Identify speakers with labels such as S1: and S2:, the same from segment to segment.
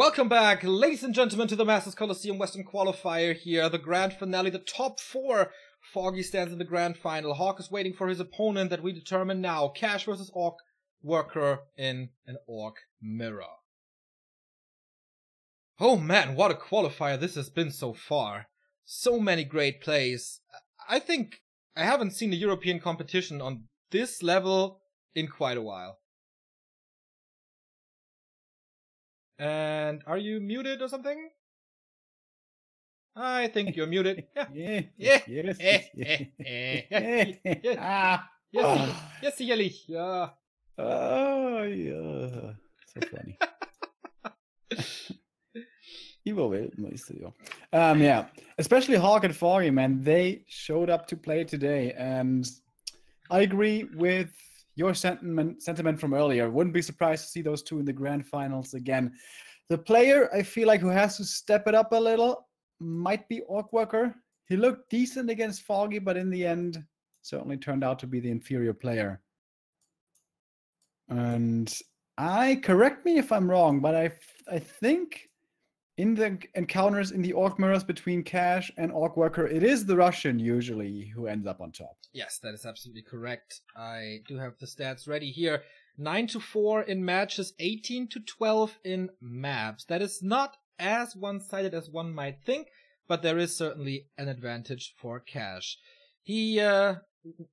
S1: Welcome back, ladies and gentlemen, to the Masters Coliseum Western Qualifier here, the grand finale, the top four. Foggy stands in the grand final. Hawk is waiting for his opponent that we determine now. Cash versus OrcWorker in an Orc mirror. Oh man, what a qualifier this has been so far. So many great plays. I think I haven't seen a European competition on this level in quite a while. And are you muted or something? I think you're muted. Yeah.
S2: Yes.
S1: Yes, sicherlich. Ja.
S2: Oh, yeah. So funny. Yeah, especially Hawk and Foggy, man. They showed up to play today, and I agree with your sentiment from earlier. Wouldn't be surprised to see those two in the grand finals again. The player I feel like who has to step it up a little might be OrcWorker. He looked decent against Foggy, but in the end, certainly turned out to be the inferior player. And correct me if I'm wrong, but I think in the encounters in the Orc mirrors between Cash and OrcWorker, it is the Russian usually who ends up on top.
S1: Yes, that is absolutely correct. I do have the stats ready here. 9-4 in matches, 18-12 in maps. That is not as one-sided as one might think, but there is certainly an advantage for Cash. He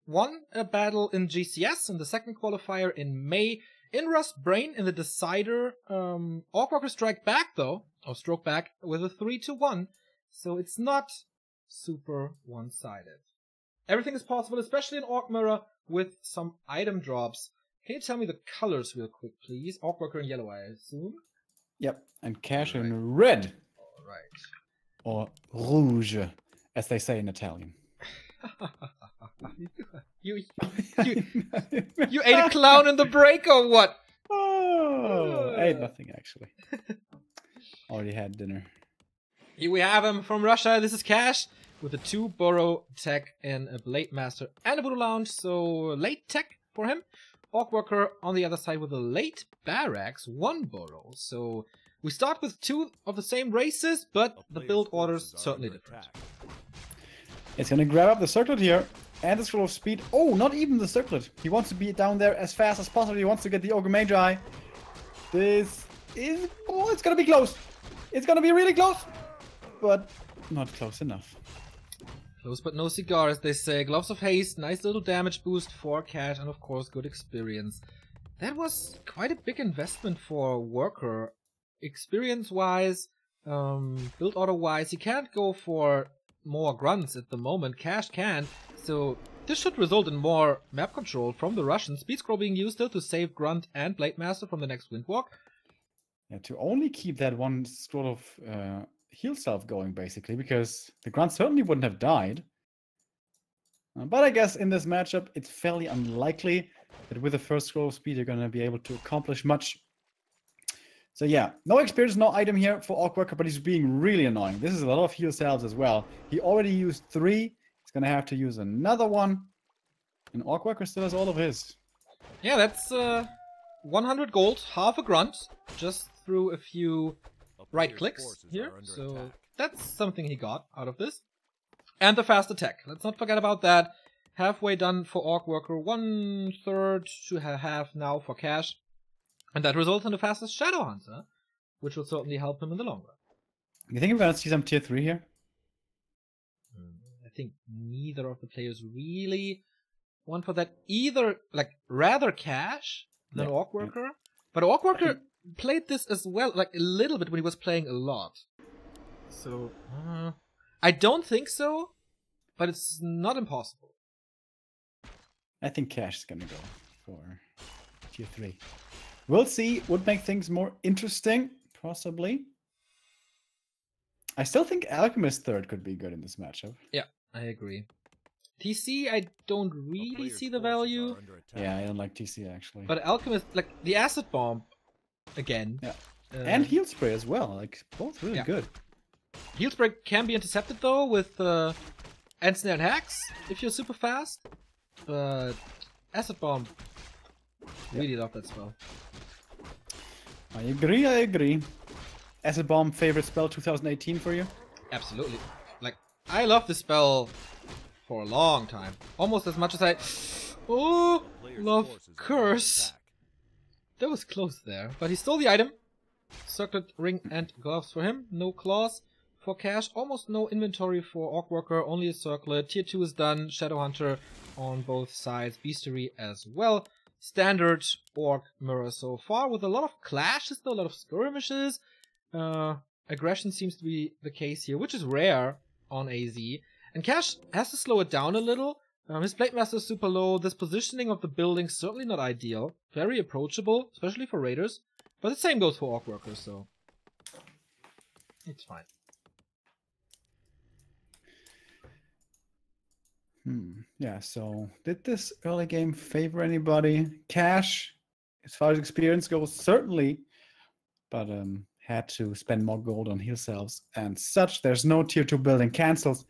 S1: won a battle in GCS in the second qualifier in May. In Rust Brain in the decider, OrcWorker strike back though, or stroke back with a 3-1, so it's not super one-sided. Everything is possible, especially in Orc Mirror with some item drops. Can you tell me the colors real quick, please? OrcWorker in yellow, I assume.
S2: Yep, and Cash in red.
S1: All right.
S2: Or rouge, as they say in Italian.
S1: You ate a clown in the break or what?
S2: Oh, I ate nothing actually. Already had dinner.
S1: Here we have him from Russia. This is Cash with a 2 burrow tech and a Blade Master and a Voodoo Lounge. So late tech for him. OrcWorker on the other side with a late Barracks, 1 burrow. So we start with 2 of the same races, but the build order's certainly different.
S2: It's gonna grab up the circlet here. And the scroll of speed. Oh, not even the circlet. He wants to be down there as fast as possible. He wants to get the Ogre Magi. This is... Oh, it's gonna be close. It's gonna be really close. But not close enough.
S1: Close but no cigar, as they say. Gloves of Haste, nice little damage boost for Cash, and of course good experience. That was quite a big investment for Worker. Experience-wise, build order-wise, he can't go for more grunts at the moment. Cash can, so this should result in more map control from the Russians. Speed scroll being used though to save Grunt and Blade Master from the next Windwalk.
S2: Yeah, to only keep that one sort of heal self going basically, because the Grunt certainly wouldn't have died. But I guess in this matchup it's fairly unlikely that with the first scroll of speed you're going to be able to accomplish much. So yeah, no experience, no item here for OrcWorker, but he's being really annoying. This is a lot of heal salves as well. He already used 3. He's going to have to use another one. And OrcWorker still has all of his.
S1: Yeah, that's 100 gold, half a grunt, just through a few right clicks here. So that's something he got out of this. And the fast attack. Let's not forget about that. Halfway done for OrcWorker, 1/3 to half now for Cash. And that results in the fastest Shadow Hunter, which will certainly help him in the long run.
S2: You think we're going to see some tier 3 here?
S1: I think neither of the players really want for that. Either, like, rather Cash than OrcWorker. Yeah. But OrcWorker played this as well, like, a little bit when he was playing a lot. So, I don't think so, but it's not impossible.
S2: I think Cash is going to go for tier 3. We'll see. Would make things more interesting, possibly. I still think Alchemist 3rd could be good in this matchup.
S1: Yeah, I agree. TC, I don't really see the value.
S2: Yeah, I don't like TC actually.
S1: But Alchemist, like the Acid Bomb, again.
S2: Yeah. And Heal Spray as well. Like, both really good.
S1: Heal Spray can be intercepted though with End Snare and Hacks if you're super fast. But Acid Bomb, really love that spell.
S2: I agree, I agree. Acid Bomb favorite spell 2018 for you?
S1: Absolutely. Like, I love this spell for a long time. Almost as much as I... Oh, love Curse. That was close there. But he stole the item. Circlet, ring, and gloves for him. No claws for Cash. Almost no inventory for OrcWorker. Only a circlet. Tier 2 is done. Shadowhunter on both sides. Beastery as well. Standard Orc mirror so far. With a lot of clashes though. A lot of skirmishes. Aggression seems to be the case here. Which is rare on AZ. And Cash has to slow it down a little. His Blade Master is super low. This positioning of the building certainly not ideal. Very approachable. Especially for raiders. But the same goes for OrcWorker, so it's fine.
S2: Yeah, so did this early game favor anybody? Cash, as far as experience goes, certainly, but had to spend more gold on heal cells and such. There's no tier 2 building cancels.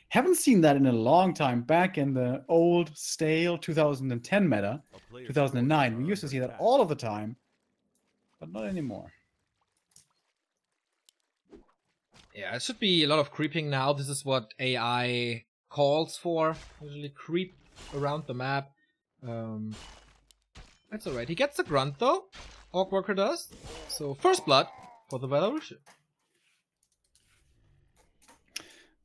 S2: Haven't seen that in a long time. Back in the old, stale 2010 meta, 2009, we used to see that all of the time. But not anymore.
S1: Yeah, it should be a lot of creeping now. This is what AI calls for. Usually creep around the map. That's alright. He gets the grunt though. OrcWorker does. So first blood for the Belarusian.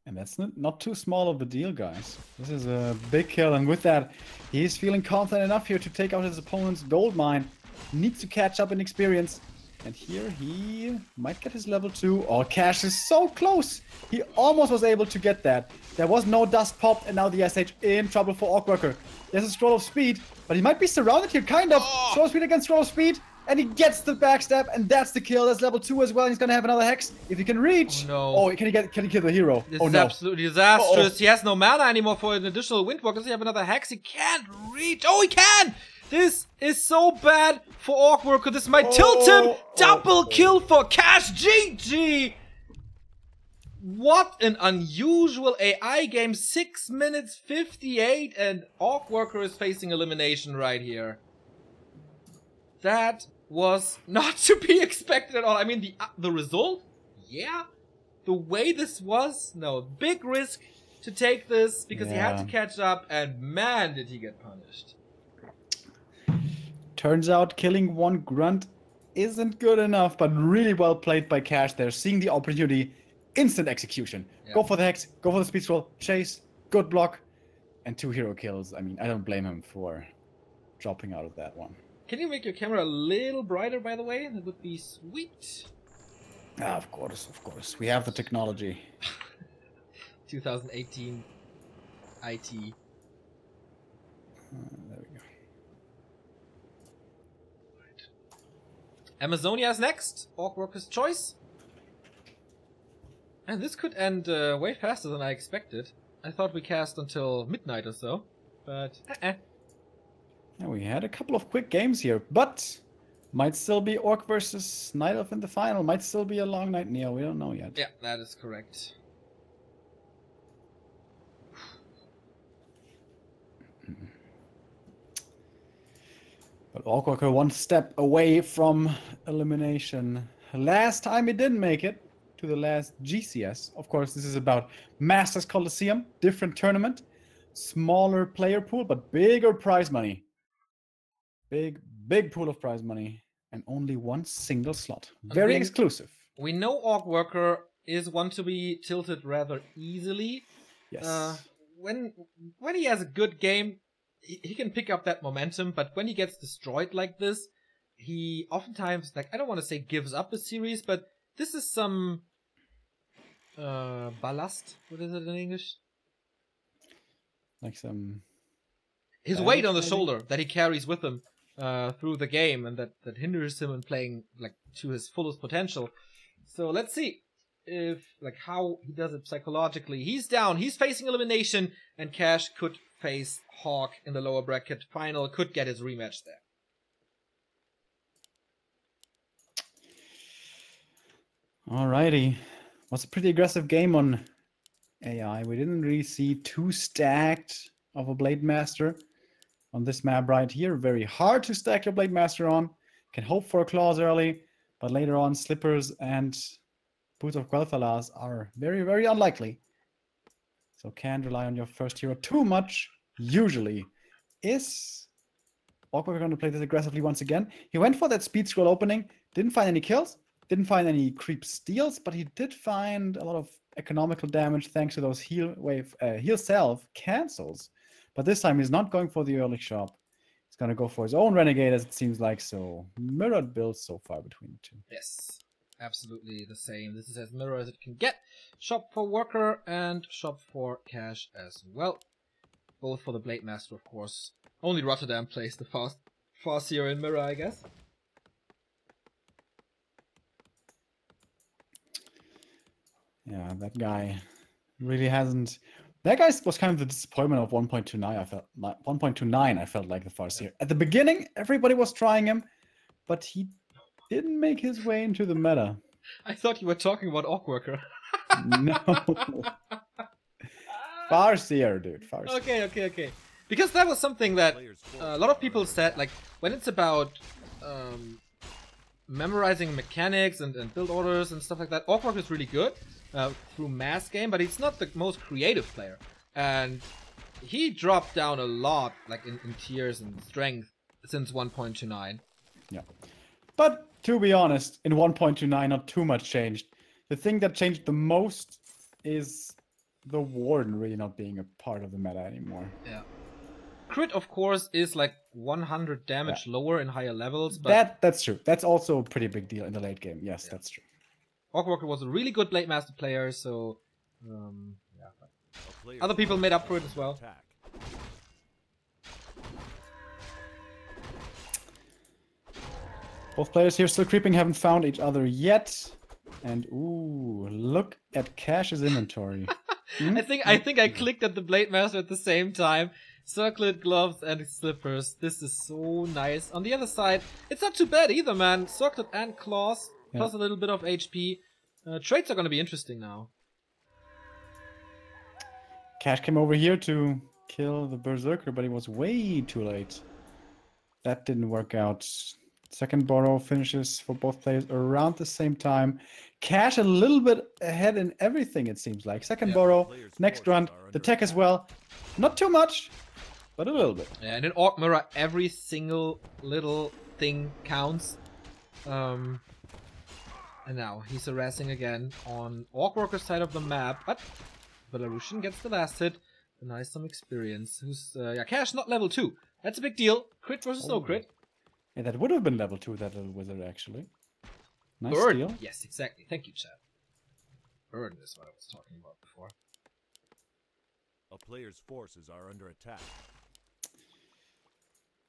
S2: And that's not too small of a deal, guys. This is a big kill, and with that, he's feeling confident enough here to take out his opponent's gold mine. Needs to catch up in experience. And here he might get his level 2. Oh, Cash is so close. He almost was able to get that. There was no dust popped, and now the SH in trouble for OrcWorker. There's a scroll of speed, but he might be surrounded here, kind of. Scroll of speed against scroll of speed. And he gets the backstab, and that's the kill. That's level 2 as well. He's gonna have another hex if he can reach.
S1: Oh, no.
S2: Oh, can he kill the hero?
S1: This
S2: oh
S1: is
S2: no.
S1: absolutely disastrous. He has no mana anymore for an additional Windwalker. Does he have another hex? He can't reach. Oh, he can! This is so bad for OrcWorker. This might tilt him. Double kill for Cash. GG. What an unusual AI game. 6 minutes 58 and OrcWorker is facing elimination right here. That was not to be expected at all. I mean, the result? Yeah. The way this was? No. Big risk to take this because he had to catch up, and man, did he get punished.
S2: Turns out killing one grunt isn't good enough, but really well played by Cash there. Seeing the opportunity, instant execution. Yeah. Go for the hex, go for the speed scroll, chase, good block, and 2 hero kills. I mean, I don't blame him for dropping out of that one.
S1: Can you make your camera a little brighter, by the way? That would be sweet.
S2: Ah, of course, of course. We have the technology.
S1: 2018 IT.
S2: There we go.
S1: Right. Amazonia is next. OrcWorker's choice. And this could end way faster than I expected. I thought we cast until midnight or so. But,
S2: Yeah, we had a couple of quick games here, but might still be Orc versus Night Elf in the final. Might still be a long night, Neo. We don't know yet.
S1: Yeah, that is correct.
S2: But OrcWorker one step away from elimination. Last time he didn't make it to the last GCS. Of course, this is about Masters Coliseum, different tournament, smaller player pool, but bigger prize money. Big pool of prize money, and only one single slot. Very exclusive.
S1: We know OrcWorker is one to be tilted rather easily.
S2: Yes.
S1: When he has a good game, he can pick up that momentum, but when he gets destroyed like this, he oftentimes, like, I don't want to say gives up a series, but this is some ballast. What is it in English?
S2: Like some...
S1: His weight on the shoulder that he carries with him through the game, and that hinders him in playing like to his fullest potential. So let's see if how he does it psychologically. He's down, he's facing elimination, and Cash could face Hawk in the lower bracket final, could get his rematch there.
S2: Alrighty. Was a pretty aggressive game on AI. We didn't really see too stacked of a Blade Master on this map right here. Very hard to stack your Blade Master on. Can hope for a claws early, but later on Slippers and Boots of Quel'Thala's are very, very unlikely. So can't rely on your first hero too much, usually. Is OrcWorker going to play this aggressively once again? He went for that speed scroll opening, didn't find any kills, didn't find any creep steals, but he did find a lot of economical damage thanks to those heal self cancels. But this time he's not going for the early shop. He's going to go for his own Renegade, as it seems like. So mirrored builds so far between the two.
S1: Yes, absolutely the same. This is as mirror as it can get. Shop for Worker and shop for Cash as well. Both for the Blade Master, of course. Only Rotterdam plays the Farseer in mirror, I guess.
S2: Yeah, that guy really hasn't. That guy was kind of the disappointment of 1.29. I felt 1.29. I felt like the Farseer. At the beginning, everybody was trying him, but he didn't make his way into the meta.
S1: I thought you were talking about OrcWorker.
S2: No. Farseer, dude. Farseer.
S1: Okay. Because that was something that a lot of people said, like, when it's about memorizing mechanics and build orders and stuff like that, OrcWorker is really good through mass game, but he's not the most creative player. And he dropped down a lot, like, in tiers and strength since 1.29.
S2: Yeah. But, to be honest, in 1.29, not too much changed. The thing that changed the most is the Warden really not being a part of the meta anymore.
S1: Yeah. Crit, of course, is like 100 damage lower in higher levels. But
S2: that's true. That's also a pretty big deal in the late game. Yes, that's true.
S1: OrcWorker was a really good Blade Master player, so yeah. Other people made up for it as well.
S2: Both players here still creeping, haven't found each other yet. And ooh, look at Cash's inventory.
S1: I think I clicked at the Blade Master at the same time. Circlet, gloves, and slippers. This is so nice. On the other side, it's not too bad either, man. Circlet and claws, plus a little bit of HP. Trades are going to be interesting now.
S2: Cash came over here to kill the Berserker, but he was way too late. That didn't work out. Second borrow finishes for both players around the same time. Cash a little bit ahead in everything, it seems like. Second borrow, next run, the tech as well. Not too much, but a little bit.
S1: Yeah, and in Orc Mirror, every single little thing counts. And now he's harassing again on OrcWorker's side of the map, but Belarusian gets the last hit. Denies some experience. Cash not level 2. That's a big deal. Crit versus no crit.
S2: Yeah, that would have been level 2, that little wizard, actually. Nice
S1: Burn.
S2: steal.
S1: Yes, exactly. Thank you, Chad. Burn is what I was talking about before.
S3: A player's forces are under attack.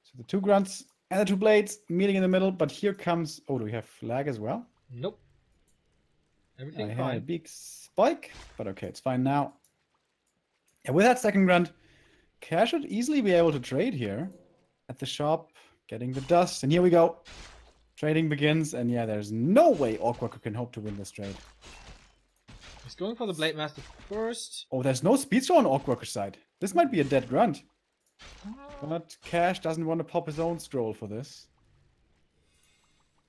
S2: So the 2 grunts and the 2 blades meeting in the middle, but here comes... Oh, do we have lag as well?
S1: Nope. Everything
S2: I
S1: fine.
S2: had a big spike, but okay, it's fine now. And with that second grunt, Cash should easily be able to trade here at the shop, getting the dust, and here we go. Trading begins, and yeah, there's no way OrcWorker can hope to win this trade.
S1: He's going for the Blade Master first.
S2: Oh, there's no speed throw on OrcWorker's side. This might be a dead grunt. But Cash doesn't want to pop his own scroll for this.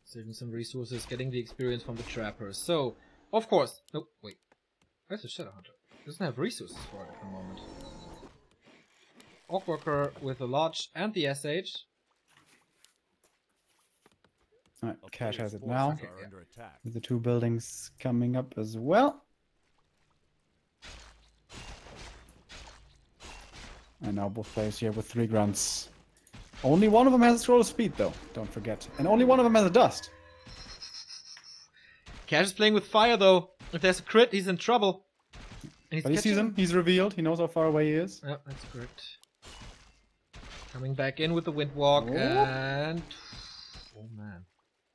S1: Saving some resources, getting the experience from the trappers. So, of course... No, wait. Where's the Shadowhunter? He doesn't have resources for it at the moment. OrcWorker with the Lodge and the SH.
S2: Alright, Cash has it now.
S3: Okay,
S2: With the 2 buildings coming up as well. And now both players here with 3 grunts. Only one of them has a scroll of speed, though. Don't forget. And only one of them has a dust.
S1: Cash is playing with fire, though. If there's a crit, he's in trouble. And
S2: But he sees him. He's revealed. He knows how far away he is.
S1: Yep, that's correct. Coming back in with the Windwalk, and... Oh, man.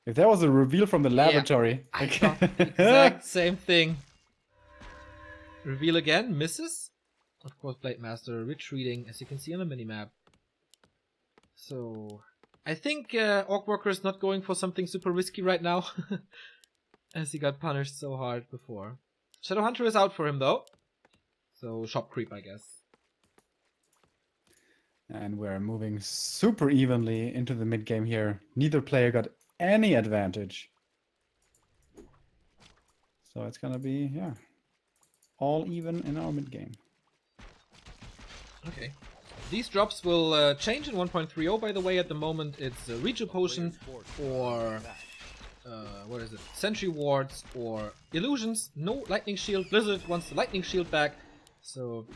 S2: If there was a reveal from the laboratory...
S1: I thought the exact same thing. Reveal again, misses. Of course, Blade Master retreating, as you can see on the minimap. So, I think OrcWorker is not going for something super risky right now, as he got punished so hard before. Shadowhunter is out for him though, so shop creep, I guess.
S2: And we're moving super evenly into the mid game here. Neither player got any advantage. So it's gonna be, yeah, all even in our mid game.
S1: Okay. These drops will change in 1.30. By the way, at the moment it's Reach Potion or what is it? Sentry Wards or Illusions. No Lightning Shield. Blizzard wants the Lightning Shield back. So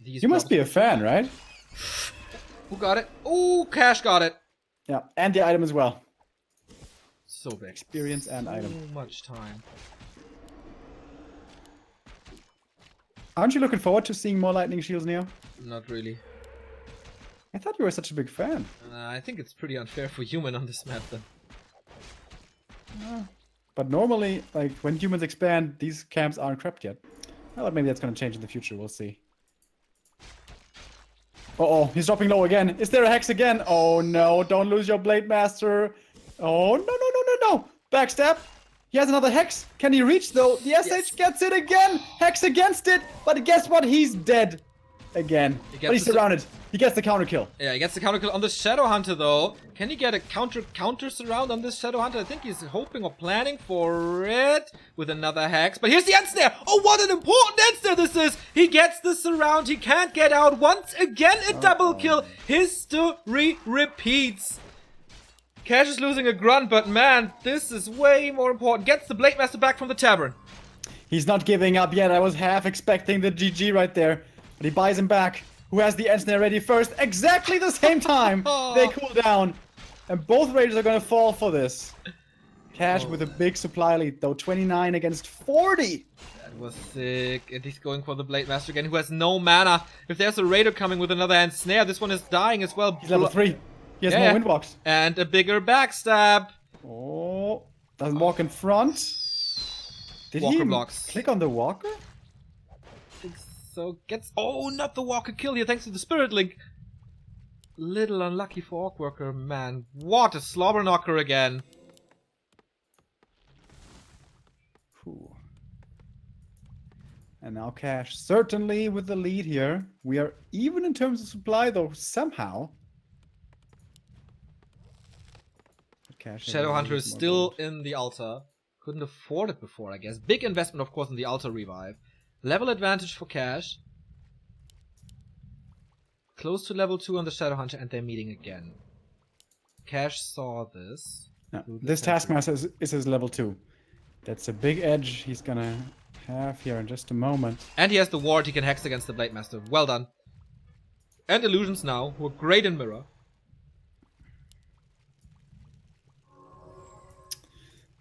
S1: these.
S2: You must be a fan, right?
S1: Who got it? Oh, Cash got it.
S2: Yeah, and the item as well.
S1: So big.
S2: Experience and item.
S1: So much time.
S2: Aren't you looking forward to seeing more Lightning Shields, Neo?
S1: Not really.
S2: I thought you were such a big fan.
S1: I think it's pretty unfair for human on this map then.
S2: But normally, like, when humans expand, these camps aren't crept yet. Well, maybe that's gonna change in the future, we'll see. Uh-oh, he's dropping low again. Is there a hex again? Oh no, don't lose your Blade Master. Oh, no. Backstab. He has another hex. Can he reach though? The SH gets it again. Hex against it. But guess what? He's dead again. But he's surrounded. He gets the counter kill.
S1: Yeah, he gets the counter kill on the Shadow Hunter though. Can he get a counter surround on this Shadow Hunter? I think he's hoping or planning for it with another hex. But here's the ensnare. Oh, what an important ensnare this is. He gets the surround. He can't get out. Once again, a double kill. History repeats. Cash is losing a grunt, but man, this is way more important. Gets the Blade Master back from the tavern.
S2: He's not giving up yet. I was half expecting the GG right there. But he buys him back. Who has the ensnare ready first? Exactly the same time. They cool down. And both raiders are going to fall for this. Cash with a big supply lead, though. 29 against 40.
S1: That was sick. And he's going for the Blade Master again, who has no mana. If there's a raider coming with another ensnare, this one is dying as well.
S2: He's level 3. He has more windwalks.
S1: And a bigger backstab.
S2: Oh, doesn't walk in front. Did
S1: Walker
S2: he
S1: blocks.
S2: click on the walker?
S1: So gets... Oh, not the walker kill here, thanks to the Spirit Link. Little unlucky for OrcWorker, man. What a slobber knocker again.
S2: Ooh. And now Cash certainly with the lead here. We are even in terms of supply, though, somehow.
S1: Shadow Hunter is still in the altar. Couldn't afford it before, I guess. Big investment, of course, in the altar revive. Level advantage for Cash. Close to level 2 on the Shadow Hunter, and they're meeting again. Cash saw this.
S2: Yeah, this Taskmaster is his level 2. That's a big edge he's gonna have here in just a moment.
S1: And he has the ward he can hex against the Blade Master. Well done. And Illusions now, who are great in Mirror.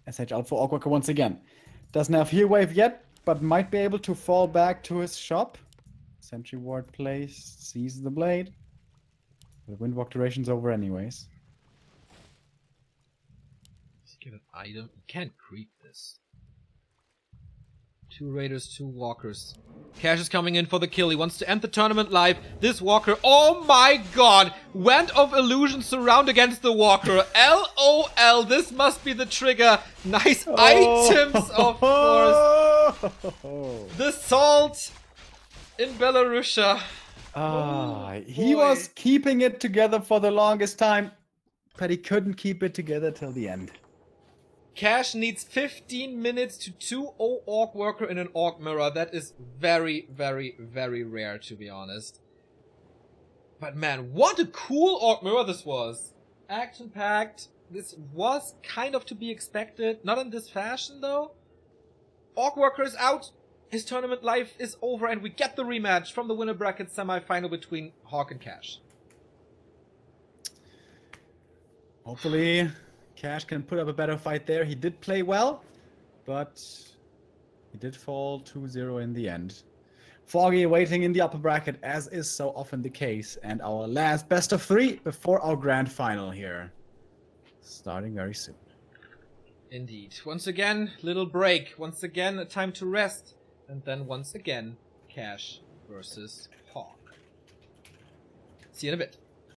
S2: SH out for OrcWorker once again. Doesn't have Heal Wave yet, but might be able to fall back to his shop. Sentry Ward placed, sees the blade. The Windwalk duration's over anyways.
S1: Let's get an item. You can't creep this. 2 raiders, 2 walkers. Cash is coming in for the kill. He wants to end the tournament live. This walker, oh my god! Wand of Illusion surround against the walker. LOL, this must be the trigger. Nice items, of course. The salt in Belarusia.
S2: He was keeping it together for the longest time, but he couldn't keep it together till the end.
S1: Cash needs 15 minutes to 2-0 OrcWorker in an Orc Mirror. That is very, very, very rare, to be honest. But man, what a cool Orc Mirror this was. Action-packed. This was kind of to be expected. Not in this fashion, though. OrcWorker is out. His tournament life is over, and we get the rematch from the winner bracket semi-final between Hawk and Cash.
S2: Hopefully Cash can put up a better fight there. He did play well, but he did fall 2-0 in the end. Foggy waiting in the upper bracket, as is so often the case. And our last best of 3 before our grand final here. Starting very soon.
S1: Indeed. Once again, little break. Once again, a time to rest. And then once again, Cash versus Hawk. See you in a bit.